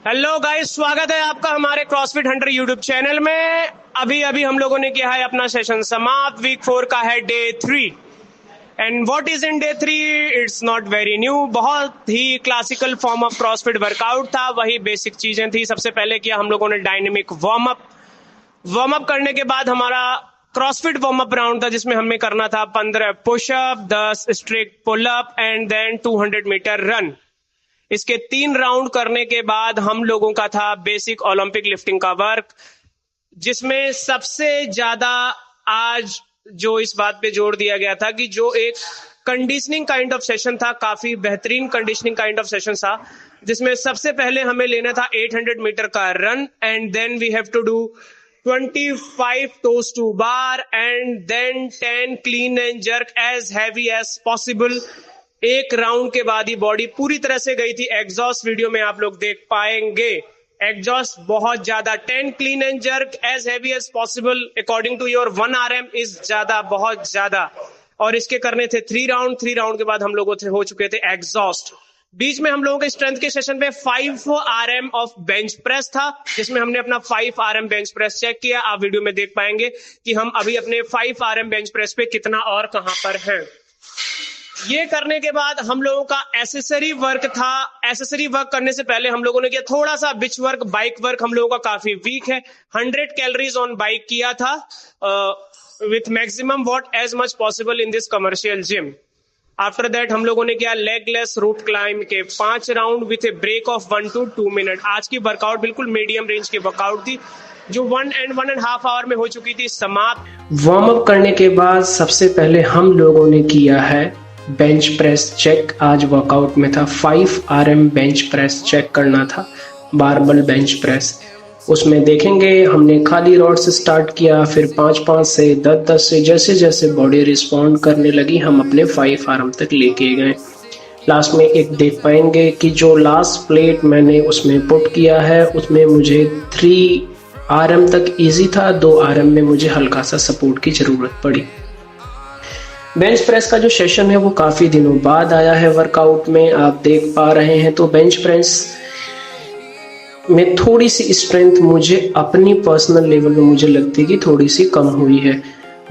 Hello guys, स्वागत है आपका हमारे क्रॉसफिट हंटर यूट्यूब चैनल में। अभी अभी हम लोगों ने किया है अपना सेशन समाप्त। वीक 4 का है day 3 and what is in day 3? It's not very new. बहुत ही classical form of CrossFit workout था, वही बेसिक चीजें थी। सबसे पहले किया हम लोगों ने डायनेमिक वार्म अप करने के बाद हमारा क्रॉसफिट वार्म अप राउंड था, जिसमें हमें करना था 15 push up, 10 strict pull up and then 200 metre run. इसके 3 राउंड करने के बाद हम लोगों का था बेसिक ओलंपिक लिफ्टिंग का वर्क, जिसमें सबसे ज्यादा आज जो इस बात पे जोर दिया गया था कि जो एक कंडीशनिंग काइंड ऑफ सेशन था, काफी बेहतरीन कंडीशनिंग काइंड ऑफ सेशन था, जिसमें सबसे पहले हमें लेना था 800 मीटर का run and then we have to do 25 toes to bar and then 10 clean and jerk as heavy as possible। एक राउंड के बाद ही बॉडी पूरी तरह से गई थी एग्जॉस्ट। वीडियो में आप लोग देख पाएंगे एग्जॉस्ट बहुत ज्यादा। 10 clean and jerk as heavy as possible according to your 1 RM is ज्यादा, बहुत ज्यादा। और इसके करने थे 3 राउंड। 3 राउंड के बाद हम लोगों थे हो चुके थे एग्जॉस्ट। बीच में हम लोगों के स्ट्रेंथ के सेशन पे 5 RM ऑफ बेंच प्रेस था, जिसमें हमने अपना 5 RM बेंच प्रेस चेक किया। आप वीडियो में देख पाएंगे कि हम अभी अपने 5 RM बेंच प्रेस पे कितना और कहां पर हैं। ये करने के बाद हम लोगों का एसेसरी वर्क था। एसेसरी वर्क करने से पहले हम लोगों ने किया थोड़ा सा बिच वर्क, बाइक वर्क हम लोगों का काफी वीक है। 100 कैलोरीज ऑन बाइक किया था with maximum watt as much possible in this commercial gym. After that हम लोगों ने किया लेगलेस रूप क्लाइंब के 5 round with a break of 1 to 2 minute. आज की वर्कआउट बिल्कुल मीडियम रेंज की वर्कआउट थी, जो 1 and 1.5 आवर में हो चुकी थी समाप्त। वार्म अप करने के बाद सबसे पहले हम लोगों ने किया है बेंच प्रेस चेक। आज वर्कआउट में था 5 RM बेंच प्रेस चेक करना था, बारबल बेंच प्रेस। उसमें देखेंगे हमने खाली रॉड से स्टार्ट किया, फिर 5-5 से 10-10 से जैसे जैसे बॉडी रिस्पॉन्ड करने लगी हम अपने 5 RM तक लेके गए। लास्ट में एक देख पाएंगे कि जो लास्ट प्लेट मैंने उसमें पुट किया है उसमें मुझे 3 RM तक इजी था, 2 RM में मुझे हल्का सा सपोर्ट की जरूरत पड़ी। बेंच प्रेस का जो सेशन है वो काफी दिनों बाद आया है वर्कआउट में, आप देख पा रहे हैं। तो बेंच प्रेस में थोड़ी सी स्ट्रेंथ मुझे अपनी पर्सनल लेवल में मुझे लगती है कि थोड़ी सी कम हुई है।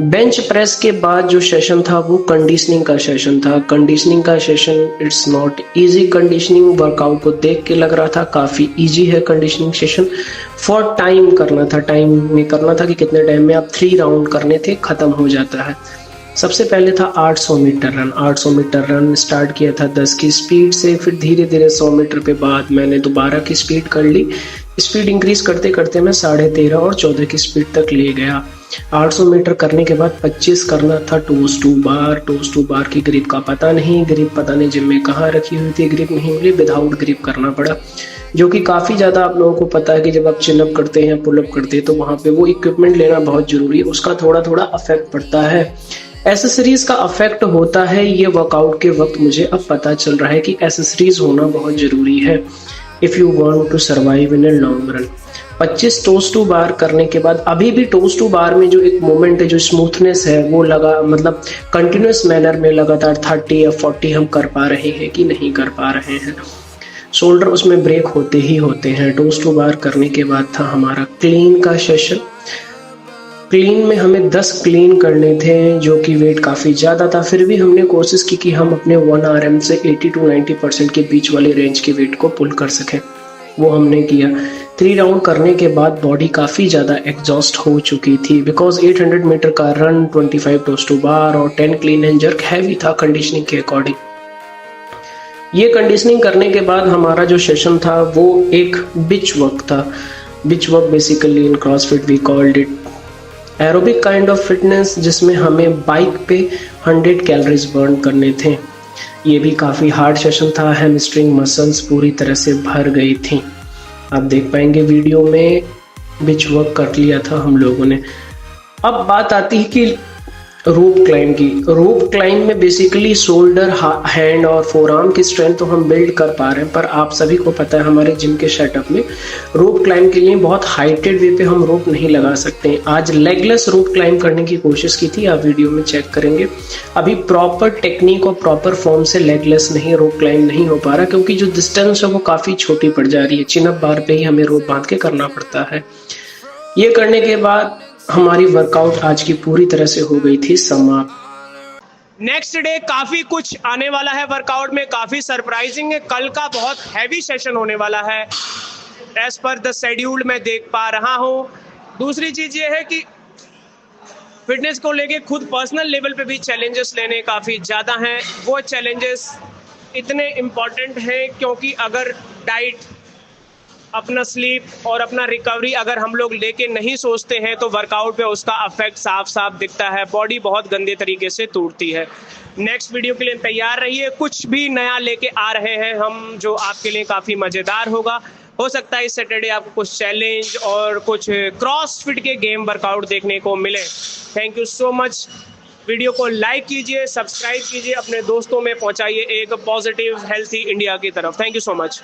बेंच प्रेस के बाद जो सेशन था वो कंडीशनिंग का सेशन था। कंडीशनिंग का session it's not easy. Conditioning workout को देख के लग रहा था काफी इजी है कंडीशनिंग सेशन। फॉर टाइम करना था, टाइम में करना था कि कितने टाइम में आप 3 राउंड करने थे, खत्म हो जाता है। सबसे पहले था 800 metre run. 800 metre run start किया था 10 की स्पीड से, फिर धीरे धीरे 100 मीटर पे बाद मैंने दोबारा की स्पीड कर ली। स्पीड इंक्रीज करते करते मैं 13.5 और 14 की स्पीड तक ले गया। 800 मीटर करने के बाद 25 करना था toes to bar. Toes to bar की ग्रिप का पता नहीं, ग्रिप पता नहीं जिम में कहाँ रखी हुई थी, ग्रिप नहीं मिली, विदाउट ग्रिप करना पड़ा, जो कि काफ़ी ज़्यादा आप लोगों को पता है कि जब आप चिनअप करते हैं, पुलअप करते हैं, तो वहाँ पे वो इक्विपमेंट लेना बहुत जरूरी है, उसका थोड़ा थोड़ा अफेक्ट पड़ता है। एसेसरीज का अफेक्ट होता है, ये वर्कआउट के वक्त मुझे अब पता चल रहा है कि एसेसरीज होना बहुत जरूरी है if you want to survive in a long run. 25 toes to bar करने के बाद अभी भी टोस टू बार में जो एक मोमेंट है, जो स्मूथनेस है, वो लगा मतलब कंटिन्यूस मैनर में लगातार 30 या 40 हम कर पा रहे हैं कि नहीं कर पा रहे हैं। शोल्डर उसमें ब्रेक होते ही होते हैं। टोस टू बार करने के बाद था हमारा क्लीन का सेशन। क्लीन में हमें 10 क्लीन करने थे, जो कि वेट काफ़ी ज़्यादा था, फिर भी हमने कोशिश की कि हम अपने 1 RM से 80 to 90% के बीच वाले रेंज के वेट को पुल कर सकें। वो हमने किया। 3 राउंड करने के बाद बॉडी काफ़ी ज़्यादा एग्जॉस्ट हो चुकी थी, बिकॉज 800 मीटर का रन, 25 टोस टू बार और 10 क्लीन एंड जर्क हैवी था कंडीशनिंग के अकॉर्डिंग। ये कंडीशनिंग करने के बाद हमारा जो सेशन था वो एक बिच वर्क था। Beach work basically in CrossFit we called it aerobic kind of fitness, जिसमें हमें बाइक पे 100 कैलोरीज बर्न करने थे। ये भी काफ़ी हार्ड सेशन था। हैमस्ट्रिंग मसल्स पूरी तरह से भर गई थी, आप देख पाएंगे वीडियो में। बिच वर्क कर लिया था हम लोगों ने। अब बात आती है कि रोप क्लाइंब की। रोप क्लाइंब में बेसिकली शोल्डर, हैंड और फोरआर्म की स्ट्रेंथ तो हम बिल्ड कर पा रहे हैं, पर आप सभी को पता है हमारे जिम के सेटअप में रोप क्लाइंब के लिए बहुत हाइटेड वे पे हम रोप नहीं लगा सकते। आज लेगलेस रोप क्लाइंब करने की कोशिश की थी, आप वीडियो में चेक करेंगे। अभी प्रॉपर टेक्निक और प्रॉपर फॉर्म से लेगलेस नहीं रोप क्लाइंब नहीं हो पा रहा, क्योंकि जो डिस्टेंस है वो काफ़ी छोटी पड़ जा रही है। चिन अप बार पे ही हमें रोप बांध के करना पड़ता है। ये करने के बाद हमारी वर्कआउट आज की पूरी तरह से हो गई थी समाप्त। नेक्स्ट डे काफी कुछ आने वाला है वर्कआउट में, काफी सरप्राइजिंग है। कल का बहुत हैवी सेशन होने वाला है एज पर द शेड्यूल मैं देख पा रहा हूं। दूसरी चीज ये है कि फिटनेस को लेके खुद पर्सनल लेवल पे भी चैलेंजेस लेने काफी ज्यादा हैं। वो चैलेंजेस इतने इम्पोर्टेंट हैं क्योंकि अगर डाइट, अपना स्लीप और अपना रिकवरी अगर हम लोग लेके नहीं सोचते हैं तो वर्कआउट पे उसका अफेक्ट साफ साफ दिखता है। बॉडी बहुत गंदे तरीके से टूटती है। नेक्स्ट वीडियो के लिए तैयार रहिए, कुछ भी नया लेके आ रहे हैं हम जो आपके लिए काफ़ी मज़ेदार होगा। हो सकता है इस सैटरडे आपको कुछ चैलेंज और कुछ क्रॉसफिट के गेम वर्कआउट देखने को मिले। Thank you so much. Video को लाइक कीजिए, सब्सक्राइब कीजिए, अपने दोस्तों में पहुंचाइए एक पॉजिटिव हेल्थी इंडिया की तरफ। Thank you so much.